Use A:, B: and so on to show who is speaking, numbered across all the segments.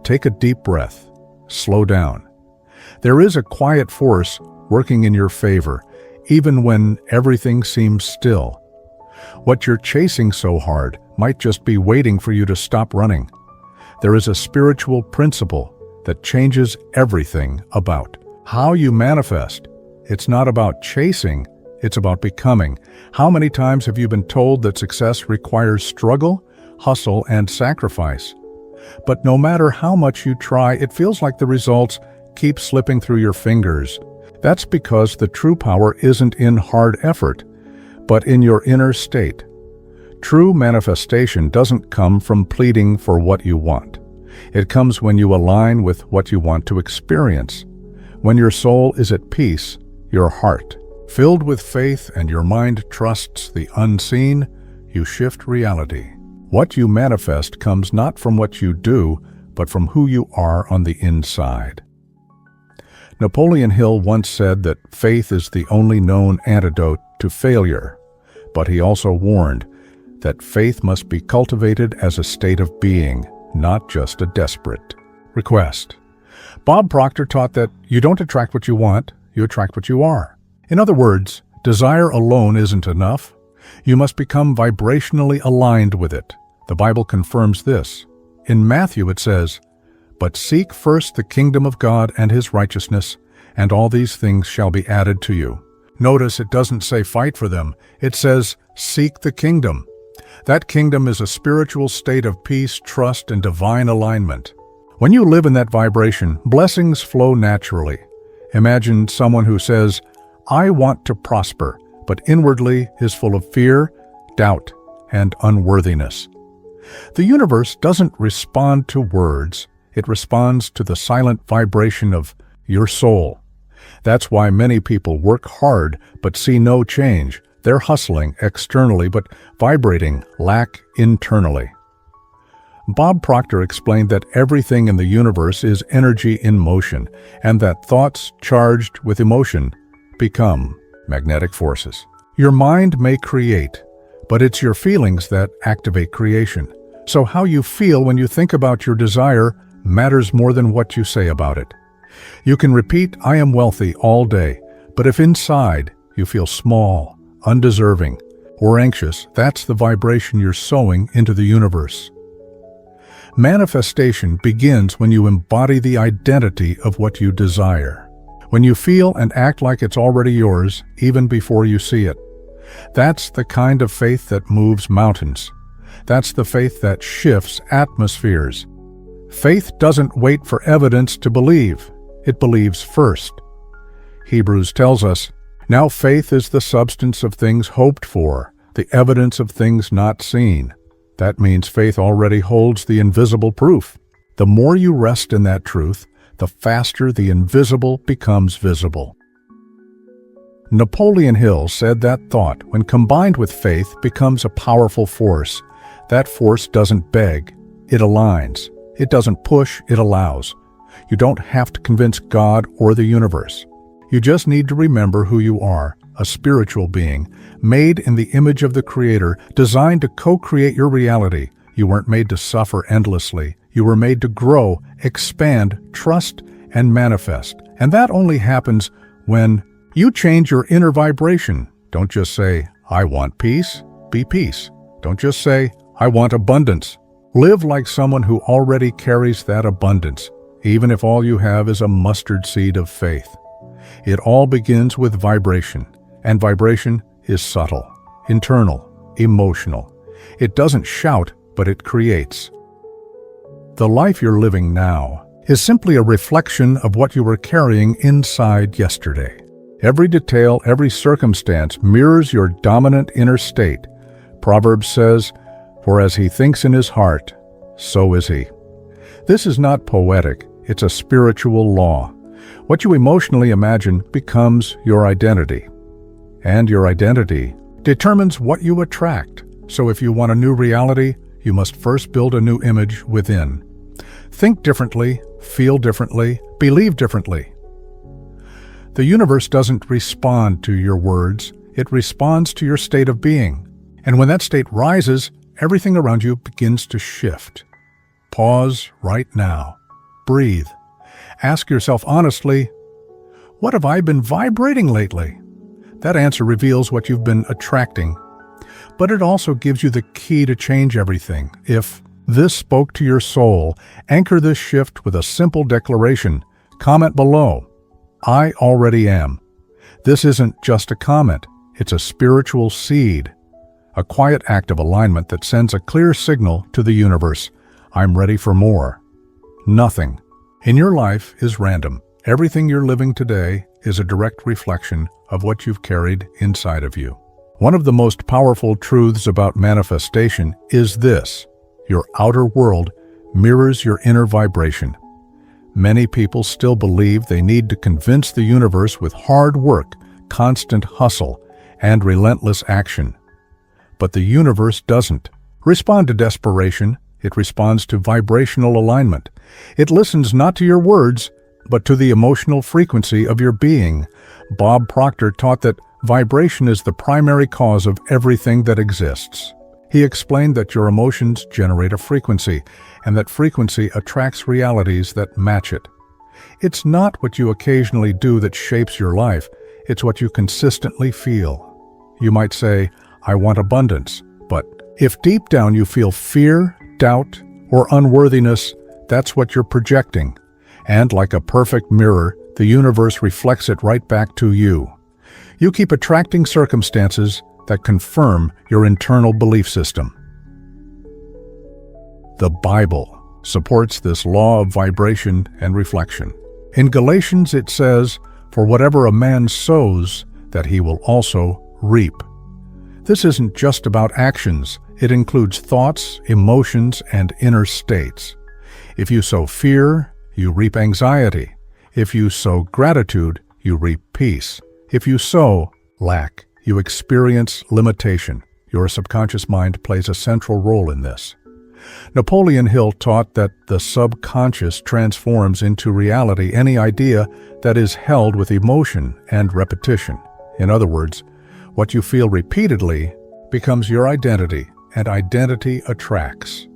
A: take a deep breath. Slow down. There is a quiet force working in your favor, even when everything seems still. What you're chasing so hard might just be waiting for you to stop running. There is a spiritual principle that changes everything about how you manifest. It's not about chasing, it's about becoming. How many times have you been told that success requires struggle, hustle, and sacrifice? But no matter how much you try, it feels like the results keep slipping through your fingers. That's because the true power isn't in hard effort, but in your inner state. True manifestation doesn't come from pleading for what you want. It comes when you align with what you want to experience. When your soul is at peace, your heart filled with faith, and your mind trusts the unseen, you shift reality. What you manifest comes not from what you do, but from who you are on the inside. Napoleon Hill once said that faith is the only known antidote to failure, but he also warned that faith must be cultivated as a state of being, not just a desperate request. Bob Proctor taught that you don't attract what you want, you attract what you are. In other words, desire alone isn't enough. You must become vibrationally aligned with it. The Bible confirms this. In Matthew it says, "But seek first the kingdom of God and His righteousness, and all these things shall be added to you." Notice it doesn't say fight for them. It says seek the kingdom. That kingdom is a spiritual state of peace, trust, and divine alignment. When you live in that vibration, blessings flow naturally. Imagine someone who says, "I want to prosper," but inwardly is full of fear, doubt, and unworthiness. The universe doesn't respond to words. It responds to the silent vibration of your soul. That's why many people work hard but see no change. They're hustling externally but vibrating lack internally. Bob Proctor explained that everything in the universe is energy in motion, and that thoughts charged with emotion become magnetic forces. Your mind may create, but it's your feelings that activate creation. So how you feel when you think about your desire matters more than what you say about it. You can repeat, "I am wealthy," all day, but if inside you feel small, undeserving, or anxious, that's the vibration you're sowing into the universe. Manifestation begins when you embody the identity of what you desire. When you feel and act like it's already yours, even before you see it. That's the kind of faith that moves mountains. That's the faith that shifts atmospheres. Faith doesn't wait for evidence to believe. It believes first. Hebrews tells us, "Now faith is the substance of things hoped for, the evidence of things not seen." That means faith already holds the invisible proof. The more you rest in that truth, the faster the invisible becomes visible. Napoleon Hill said that thought, when combined with faith, becomes a powerful force. That force doesn't beg, it aligns. It doesn't push, it allows. You don't have to convince God or the universe. You just need to remember who you are, a spiritual being, made in the image of the Creator, designed to co-create your reality. You weren't made to suffer endlessly. You were made to grow, expand, trust, and manifest. And that only happens when you change your inner vibration. Don't just say, "I want peace," be peace. Don't just say, "I want abundance." Live like someone who already carries that abundance, even if all you have is a mustard seed of faith. It all begins with vibration, and vibration is subtle, internal, emotional. It doesn't shout, but it creates. The life you're living now is simply a reflection of what you were carrying inside yesterday. Every detail, every circumstance mirrors your dominant inner state. Proverbs says, "For as he thinks in his heart, so is he." This is not poetic, it's a spiritual law. What you emotionally imagine becomes your identity. And your identity determines what you attract. So if you want a new reality, you must first build a new image within. Think differently, feel differently, believe differently. The universe doesn't respond to your words, it responds to your state of being. And when that state rises, everything around you begins to shift. Pause right now. breathe. Ask yourself honestly, what have I been vibrating lately? That answer reveals what you've been attracting, but it also gives you the key to change everything. If this spoke to your soul, anchor this shift with a simple declaration. Comment below, I already am. This isn't just a comment, it's a spiritual seed, a quiet act of alignment that sends a clear signal to the universe. I'm ready for more. Nothing in your life is random. Everything you're living today is a direct reflection of what you've carried inside of you. One of the most powerful truths about manifestation is this: your outer world mirrors your inner vibration. Many people still believe they need to convince the universe with hard work, constant hustle, and relentless action. But the universe doesn't respond to desperation. It responds to vibrational alignment. It listens not to your words, but to the emotional frequency of your being. Bob Proctor taught that vibration is the primary cause of everything that exists. He explained that your emotions generate a frequency, and that frequency attracts realities that match it. It's not what you occasionally do that shapes your life, it's what you consistently feel. You might say, I want abundance, but if deep down you feel fear, doubt, or unworthiness, that's what you're projecting. And like a perfect mirror, the universe reflects it right back to you. You keep attracting circumstances that confirm your internal belief system. The Bible supports this law of vibration and reflection. In Galatians it says, "For whatever a man sows, that he will also reap." This isn't just about actions, it includes thoughts, emotions, and inner states. If you sow fear, you reap anxiety. If you sow gratitude, you reap peace. If you sow lack, you experience limitation. Your subconscious mind plays a central role in this. Napoleon Hill taught that the subconscious transforms into reality any idea that is held with emotion and repetition. In other words, what you feel repeatedly becomes your identity, and identity attracts.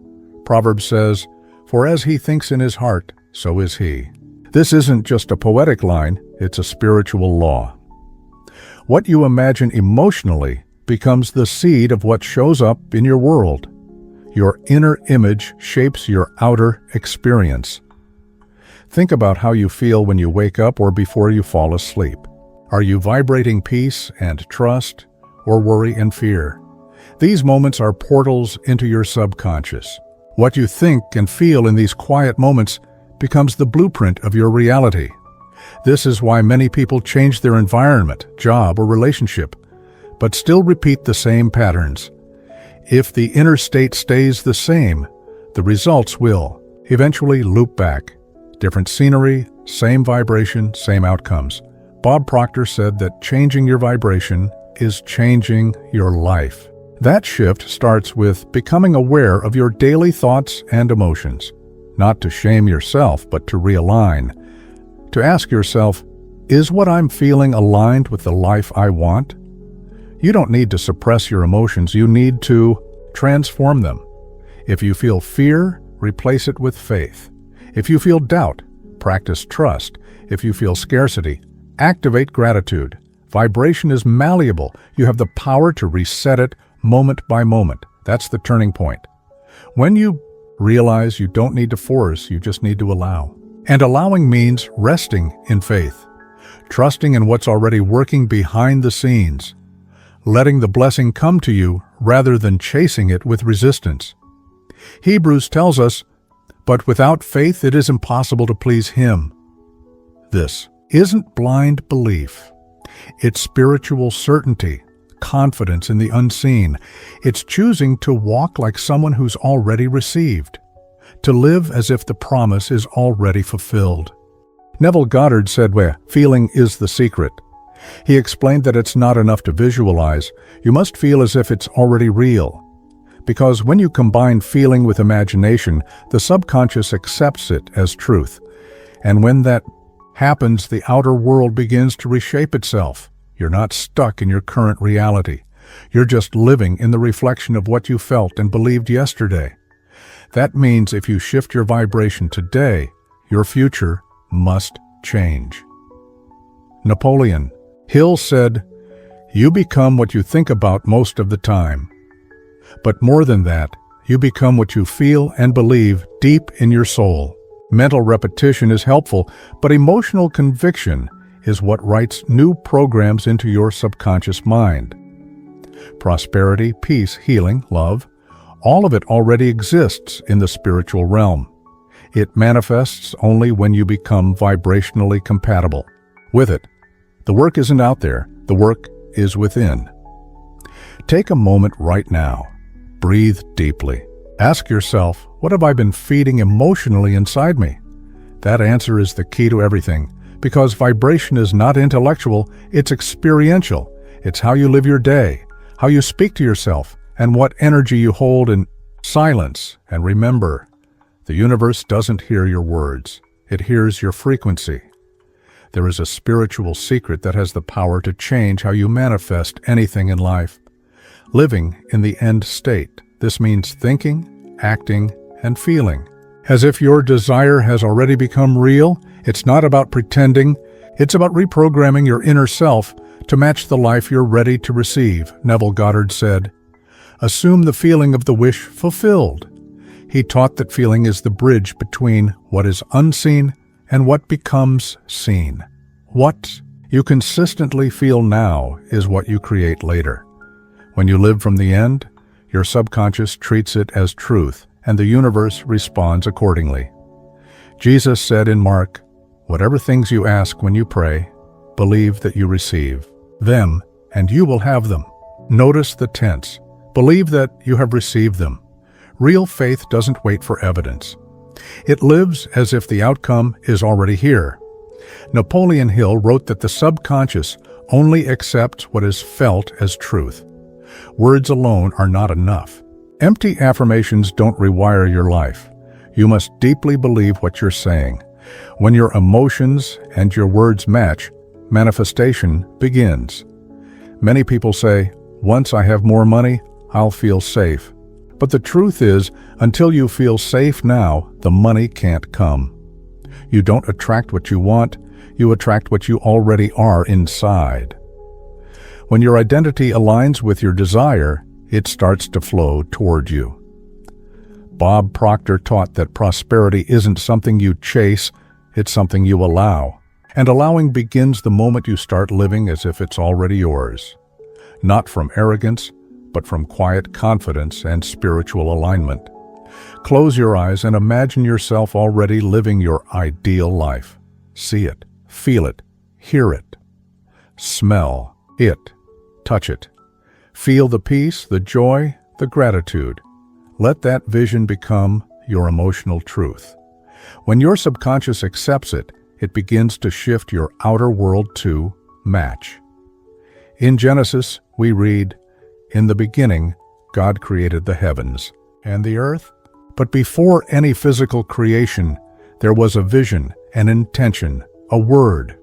A: Proverbs says, "For as he thinks in his heart, so is he." This isn't just a poetic line, it's a spiritual law. What you imagine emotionally becomes the seed of what shows up in your world. Your inner image shapes your outer experience. Think about how you feel when you wake up or before you fall asleep. Are you vibrating peace and trust, or worry and fear? These moments are portals into your subconscious. What you think and feel in these quiet moments becomes the blueprint of your reality. This is why many people change their environment, job, or relationship, but still repeat the same patterns. If the inner state stays the same, the results will eventually loop back. Different scenery, same vibration, same outcomes. Bob Proctor said that changing your vibration is changing your life. That shift starts with becoming aware of your daily thoughts and emotions. Not to shame yourself, but to realign. To ask yourself, is what I'm feeling aligned with the life I want? You don't need to suppress your emotions, you need to transform them. If you feel fear, replace it with faith. If you feel doubt, practice trust. If you feel scarcity, activate gratitude. Vibration is malleable. You have the power to reset it moment by moment. That's the turning point. When you realize you don't need to force, you just need to allow. And allowing means resting in faith, trusting in what's already working behind the scenes, letting the blessing come to you rather than chasing it with resistance. Hebrews tells us, "But without faith it is impossible to please Him." This isn't blind belief. It's spiritual certainty, confidence in the unseen. It's choosing to walk like someone who's already received, to live as if the promise is already fulfilled. Neville Goddard said, "Where feeling is the secret." He explained that it's not enough to visualize. You must feel as if it's already real. Because when you combine feeling with imagination, the subconscious accepts it as truth. And when that happens, the outer world begins to reshape itself. You're not stuck in your current reality. You're just living in the reflection of what you felt and believed yesterday. That means if you shift your vibration today, your future must change. Napoleon Hill said, "You become what you think about most of the time. But more than that, you become what you feel and believe deep in your soul." Mental repetition is helpful, but emotional conviction is what writes new programs into your subconscious mind. Prosperity, peace, healing, love, all of it already exists in the spiritual realm. It manifests only when you become vibrationally compatible with it. The work isn't out there, the work is within. Take a moment right now. Breathe deeply. Ask yourself, what have I been feeding emotionally inside me? That answer is the key to everything, because vibration is not intellectual, it's experiential. It's how you live your day, how you speak to yourself, and what energy you hold in silence. And remember, the universe doesn't hear your words, it hears your frequency. There is a spiritual secret that has the power to change how you manifest anything in life. Living in the end state. This means thinking, acting, and feeling as if your desire has already become real. It's not about pretending, it's about reprogramming your inner self to match the life you're ready to receive. Neville Goddard said, "Assume the feeling of the wish fulfilled." He taught that feeling is the bridge between what is unseen and what becomes seen. What you consistently feel now is what you create later. When you live from the end, your subconscious treats it as truth, and the universe responds accordingly. Jesus said in Mark, "Whatever things you ask when you pray, believe that you receive them, and you will have them." Notice the tense. Believe that you have received them. Real faith doesn't wait for evidence. It lives as if the outcome is already here. Napoleon Hill wrote that the subconscious only accepts what is felt as truth. Words alone are not enough. Empty affirmations don't rewire your life. You must deeply believe what you're saying. When your emotions and your words match, manifestation begins. Many people say, "Once I have more money, I'll feel safe." But the truth is, until you feel safe now, the money can't come. You don't attract what you want, you attract what you already are inside. When your identity aligns with your desire, it starts to flow toward you. Bob Proctor taught that prosperity isn't something you chase, it's something you allow. And allowing begins the moment you start living as if it's already yours. Not from arrogance, but from quiet confidence and spiritual alignment. Close your eyes and imagine yourself already living your ideal life. See it, feel it, hear it, smell it, touch it. Feel the peace, the joy, the gratitude. Let that vision become your emotional truth. When your subconscious accepts it, it begins to shift your outer world to match. In Genesis, we read, "In the beginning, God created the heavens and the earth." But before any physical creation, there was a vision, an intention, a word.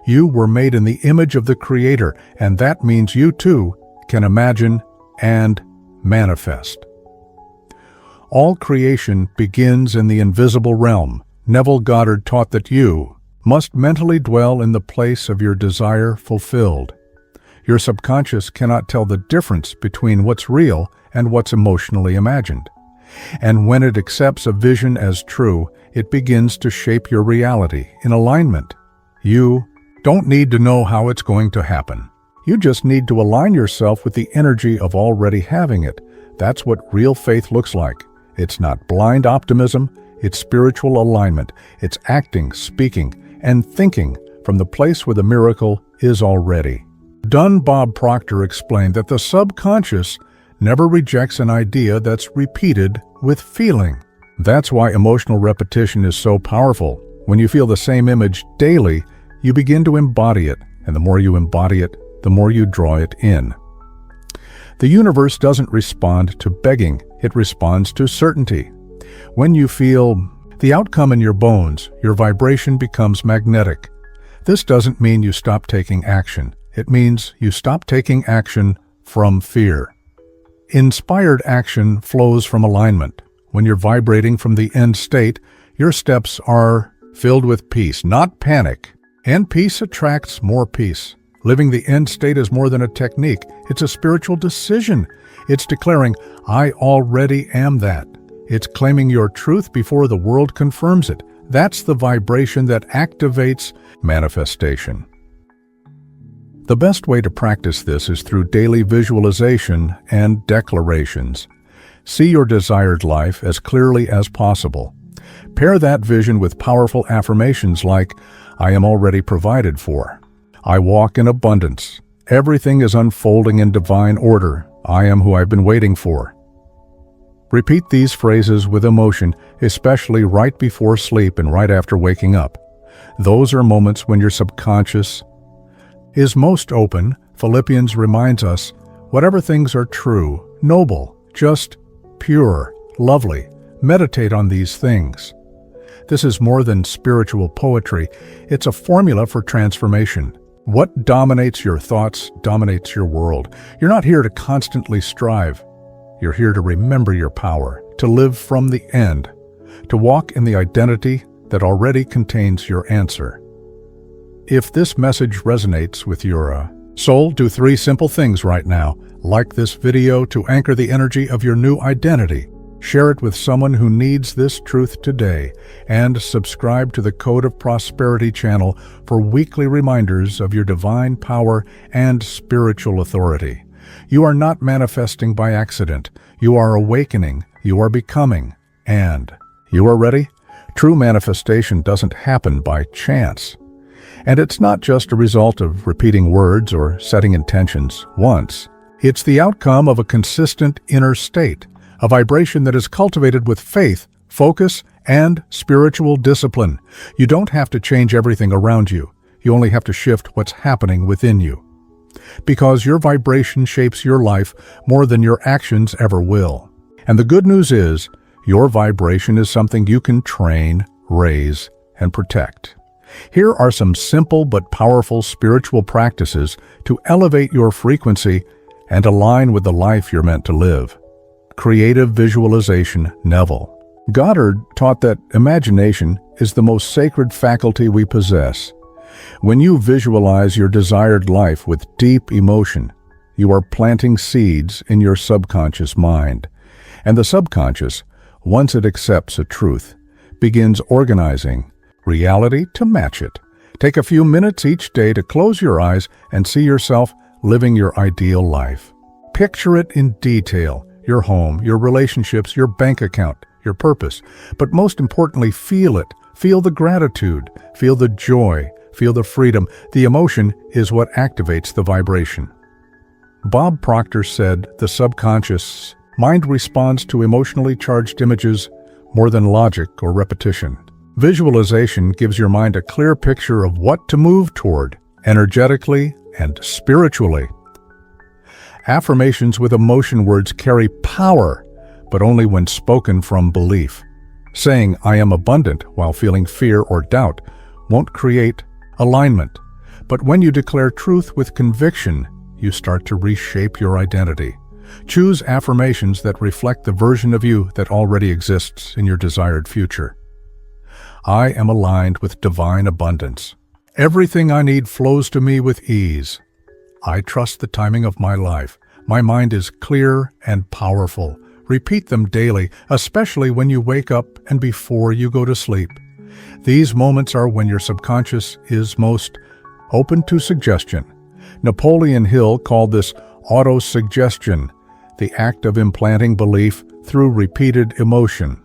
A: You were made in the image of the Creator, and that means you too can imagine and manifest. All creation begins in the invisible realm. Neville Goddard taught that you must mentally dwell in the place of your desire fulfilled. Your subconscious cannot tell the difference between what's real and what's emotionally imagined. And when it accepts a vision as true, it begins to shape your reality in alignment. You don't need to know how it's going to happen. You just need to align yourself with the energy of already having it. That's what real faith looks like. It's not blind optimism, it's spiritual alignment. It's acting, speaking, and thinking from the place where the miracle is already. Bob Proctor explained that the subconscious never rejects an idea that's repeated with feeling. That's why emotional repetition is so powerful. When you feel the same image daily, you begin to embody it, and the more you embody it, the more you draw it in. The universe doesn't respond to begging, it responds to certainty. When you feel the outcome in your bones, your vibration becomes magnetic. This doesn't mean you stop taking action. It means you stop taking action from fear. Inspired action flows from alignment. When you're vibrating from the end state, your steps are filled with peace, not panic. And peace attracts more peace. Living the end state is more than a technique. It's a spiritual decision. It's declaring, I already am that. It's claiming your truth before the world confirms it. That's the vibration that activates manifestation. The best way to practice this is through daily visualization and declarations. See your desired life as clearly as possible. Pair that vision with powerful affirmations like, I am already provided for. I walk in abundance. Everything is unfolding in divine order. I am who I've been waiting for. Repeat these phrases with emotion, especially right before sleep and right after waking up. Those are moments when your subconscious is most open. Philippians reminds us, whatever things are true, noble, just, pure, lovely, meditate on these things. This is more than spiritual poetry. It's a formula for transformation. What dominates your thoughts dominates your world. You're not here to constantly strive. You're here to remember your power, to live from the end, to walk in the identity that already contains your answer. If this message resonates with your soul, do 3 simple things right now. Like this video to anchor the energy of your new identity. Share it with someone who needs this truth today, and subscribe to the Code of Prosperity channel for weekly reminders of your divine power and spiritual authority. You are not manifesting by accident. You are awakening, you are becoming, and you are ready? True manifestation doesn't happen by chance. And it's not just a result of repeating words or setting intentions once. It's the outcome of a consistent inner state, a vibration that is cultivated with faith, focus, and spiritual discipline. You don't have to change everything around you. You only have to shift what's happening within you. Because your vibration shapes your life more than your actions ever will. And the good news is, your vibration is something you can train, raise, and protect. Here are some simple but powerful spiritual practices to elevate your frequency and align with the life you're meant to live. Creative visualization. Neville Goddard taught that imagination is the most sacred faculty we possess. When you visualize your desired life with deep emotion, you are planting seeds in your subconscious mind. And the subconscious, once it accepts a truth, begins organizing reality to match it. Take a few minutes each day to close your eyes and see yourself living your ideal life. Picture it in detail, your home, your relationships, your bank account, your purpose. But most importantly, feel it. Feel the gratitude, feel the joy, feel the freedom. The emotion is what activates the vibration. Bob Proctor said the subconscious mind responds to emotionally charged images more than logic or repetition. Visualization gives your mind a clear picture of what to move toward, energetically and spiritually. Affirmations with emotion words carry power, but only when spoken from belief. Saying, I am abundant, while feeling fear or doubt, won't create alignment. But when you declare truth with conviction, you start to reshape your identity. Choose affirmations that reflect the version of you that already exists in your desired future. I am aligned with divine abundance. Everything I need flows to me with ease. I trust the timing of my life. My mind is clear and powerful. Repeat them daily, especially when you wake up and before you go to sleep. These moments are when your subconscious is most open to suggestion. Napoleon Hill called this auto-suggestion, the act of implanting belief through repeated emotion.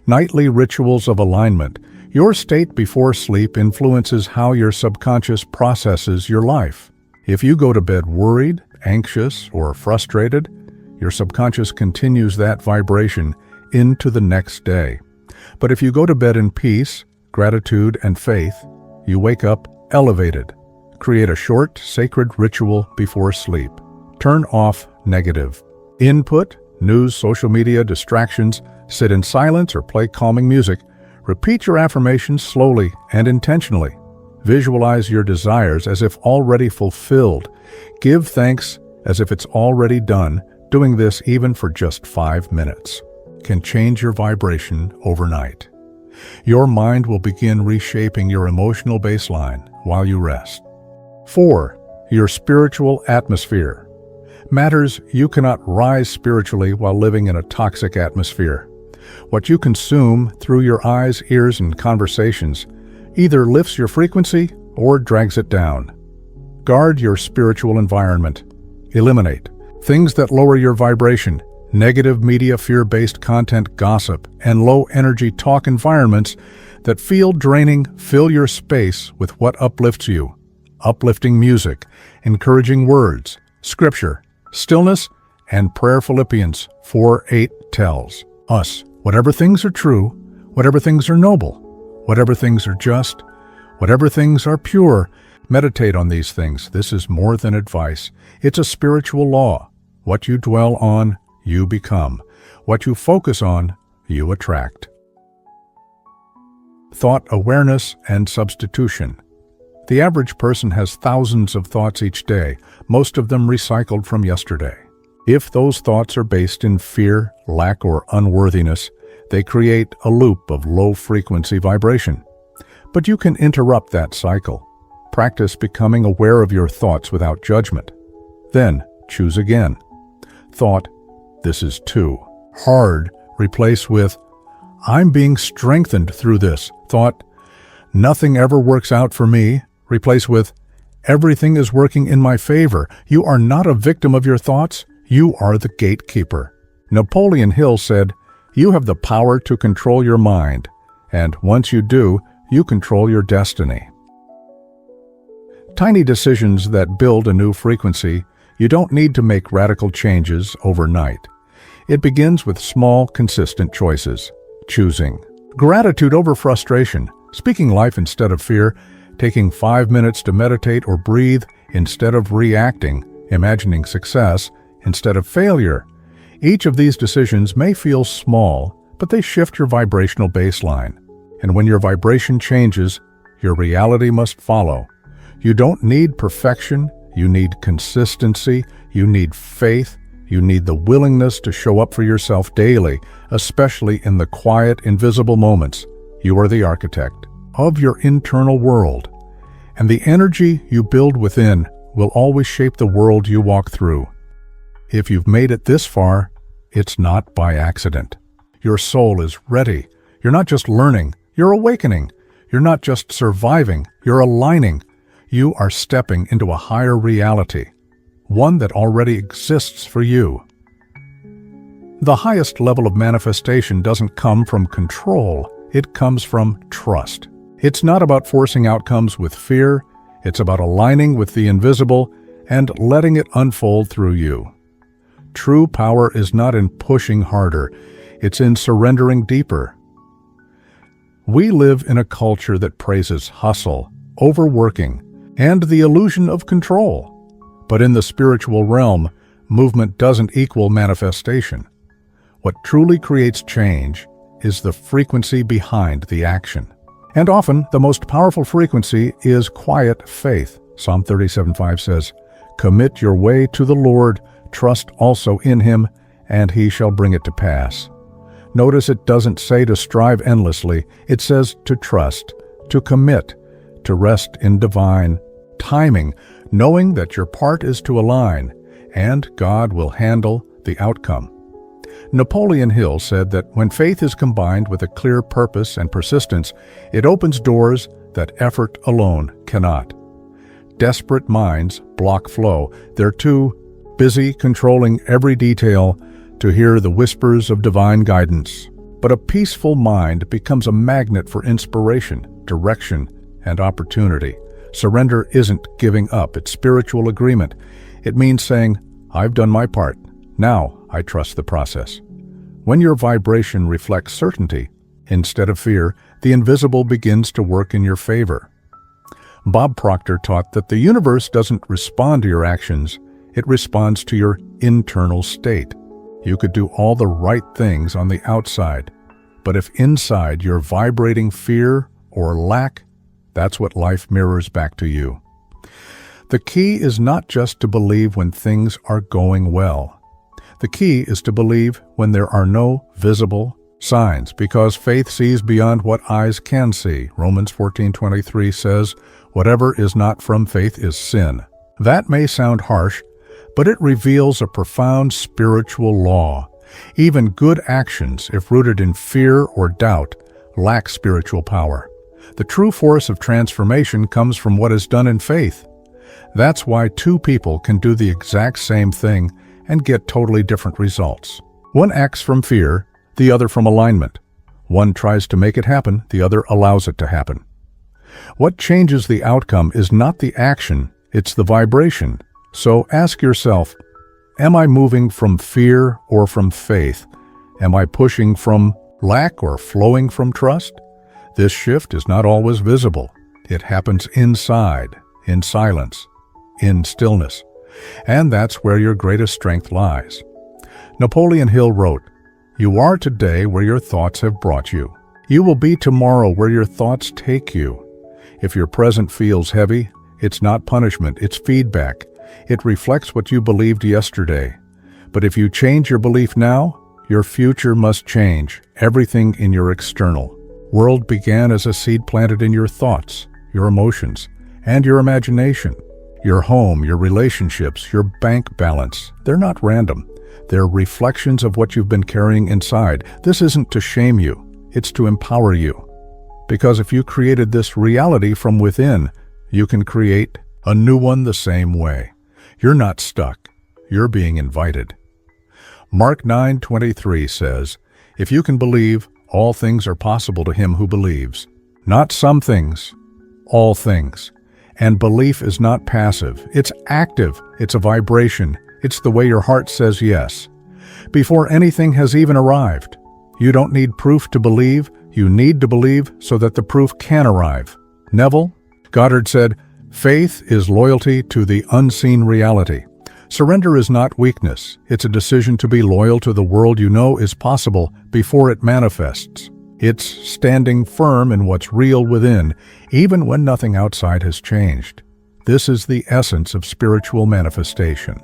A: Nightly rituals of alignment. Your state before sleep influences how your subconscious processes your life. If you go to bed worried, anxious, or frustrated, your subconscious continues that vibration into the next day. But if you go to bed in peace, gratitude, and faith, you wake up elevated. Create a short, sacred ritual before sleep. Turn off negative input, news, social media, distractions. Sit in silence or play calming music. Repeat your affirmations slowly and intentionally. Visualize your desires as if already fulfilled. Give thanks as if it's already done. Doing this even for just 5 minutes can change your vibration overnight. Your mind will begin reshaping your emotional baseline while you rest. 4. Your spiritual atmosphere. Matters you cannot rise spiritually while living in a toxic atmosphere. What you consume through your eyes, ears, and conversations either lifts your frequency or drags it down. Guard your spiritual environment. Eliminate things that lower your vibration, negative media, fear-based content, gossip, and low-energy talk environments that feel draining. Fill your space with what uplifts you. Uplifting music, encouraging words, scripture, stillness, and prayer. Philippians 4:8 tells us, whatever things are true, whatever things are noble, whatever things are just, whatever things are pure, meditate on these things. This is more than advice. It's a spiritual law. What you dwell on, you become. What you focus on, you attract. Thought awareness and substitution. The average person has thousands of thoughts each day, most of them recycled from yesterday. If those thoughts are based in fear, lack, or unworthiness, they create a loop of low-frequency vibration. But you can interrupt that cycle. Practice becoming aware of your thoughts without judgment. Then, choose again. Thought, "This is too hard," replace with, "I'm being strengthened through this." Thought, "Nothing ever works out for me," replace with, "Everything is working in my favor." You are not a victim of your thoughts. You are the gatekeeper. Napoleon Hill said, "You have the power to control your mind, and once you do, you control your destiny." Tiny decisions that build a new frequency. You don't need to make radical changes overnight. It begins with small, consistent choices. Choosing gratitude over frustration, speaking life instead of fear, taking 5 minutes to meditate or breathe instead of reacting, imagining success instead of failure. Each of these decisions may feel small, but they shift your vibrational baseline. And when your vibration changes, your reality must follow. You don't need perfection, you need consistency, you need faith, you need the willingness to show up for yourself daily, especially in the quiet, invisible moments. You are the architect of your internal world, and the energy you build within will always shape the world you walk through. If you've made it this far, it's not by accident. Your soul is ready. You're not just learning, you're awakening. You're not just surviving, you're aligning. You are stepping into a higher reality, one that already exists for you. The highest level of manifestation doesn't come from control, it comes from trust. It's not about forcing outcomes with fear, it's about aligning with the invisible and letting it unfold through you. True power is not in pushing harder, it's in surrendering deeper. We live in a culture that praises hustle, overworking, and the illusion of control. But in the spiritual realm, movement doesn't equal manifestation. What truly creates change is the frequency behind the action. And often, the most powerful frequency is quiet faith. Psalm 37:5 says, "Commit your way to the Lord, trust also in Him, and He shall bring it to pass." Notice it doesn't say to strive endlessly, it says to trust, to commit, to rest in divine timing, knowing that your part is to align, and God will handle the outcome. Napoleon Hill said that when faith is combined with a clear purpose and persistence, it opens doors that effort alone cannot. Desperate minds block flow. They're too busy controlling every detail to hear the whispers of divine guidance. But a peaceful mind becomes a magnet for inspiration, direction, and opportunity. Surrender isn't giving up, it's spiritual agreement. It means saying, "I've done my part. Now I trust the process." When your vibration reflects certainty instead of fear, the invisible begins to work in your favor. Bob Proctor taught that the universe doesn't respond to your actions, it responds to your internal state. You could do all the right things on the outside, but if inside you're vibrating fear or lack, that's what life mirrors back to you. The key is not just to believe when things are going well. The key is to believe when there are no visible, signs, because faith sees beyond what eyes can see. Romans 14:23 says, "Whatever is not from faith is sin." That may sound harsh, but it reveals a profound spiritual law. Even good actions, if rooted in fear or doubt, lack spiritual power. The true force of transformation comes from what is done in faith. That's why two people can do the exact same thing and get totally different results. One acts from fear, the other from alignment. One tries to make it happen, the other allows it to happen. What changes the outcome is not the action, it's the vibration. So ask yourself, am I moving from fear or from faith? Am I pushing from lack or flowing from trust? This shift is not always visible. It happens inside, in silence, in stillness. And that's where your greatest strength lies. Napoleon Hill wrote, "You are today where your thoughts have brought you. You will be tomorrow where your thoughts take you." If your present feels heavy, it's not punishment, it's feedback. It reflects what you believed yesterday. But if you change your belief now, your future must change, everything in your external world began as a seed planted in your thoughts, your emotions, and your imagination. Your home, your relationships, your bank balance, they're not random. They're reflections of what you've been carrying inside. This isn't to shame you, it's to empower you. Because if you created this reality from within, you can create a new one the same way. You're not stuck, you're being invited. Mark 9:23 says, "If you can believe, all things are possible to him who believes." Not some things, all things. And belief is not passive, it's active, it's a vibration, it's the way your heart says yes. Before anything has even arrived. You don't need proof to believe, you need to believe so that the proof can arrive. Neville Goddard said, "Faith is loyalty to the unseen reality." Surrender is not weakness, it's a decision to be loyal to the world you know is possible before it manifests. It's standing firm in what's real within, even when nothing outside has changed. This is the essence of spiritual manifestation.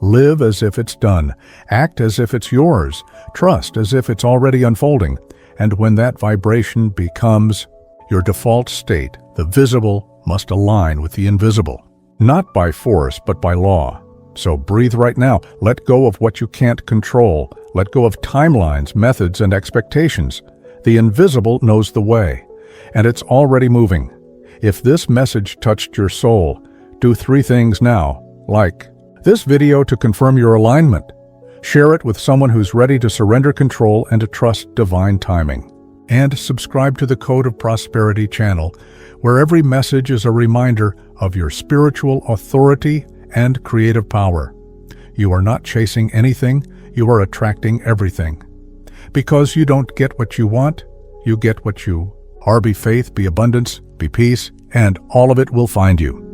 A: Live as if it's done, act as if it's yours, trust as if it's already unfolding, and when that vibration becomes your default state, the visible must align with the invisible. Not by force, but by law. So breathe right now. Let go of what you can't control. Let go of timelines, methods, and expectations. The invisible knows the way, and it's already moving. If this message touched your soul, do 3 things now, like this video to confirm your alignment. Share it with someone who's ready to surrender control and to trust divine timing. And subscribe to the Code of Prosperity channel, where every message is a reminder of your spiritual authority and creative power. You are not chasing anything, you are attracting everything. Because you don't get what you want, you get what you are. Be faith, be abundance, be peace, and all of it will find you.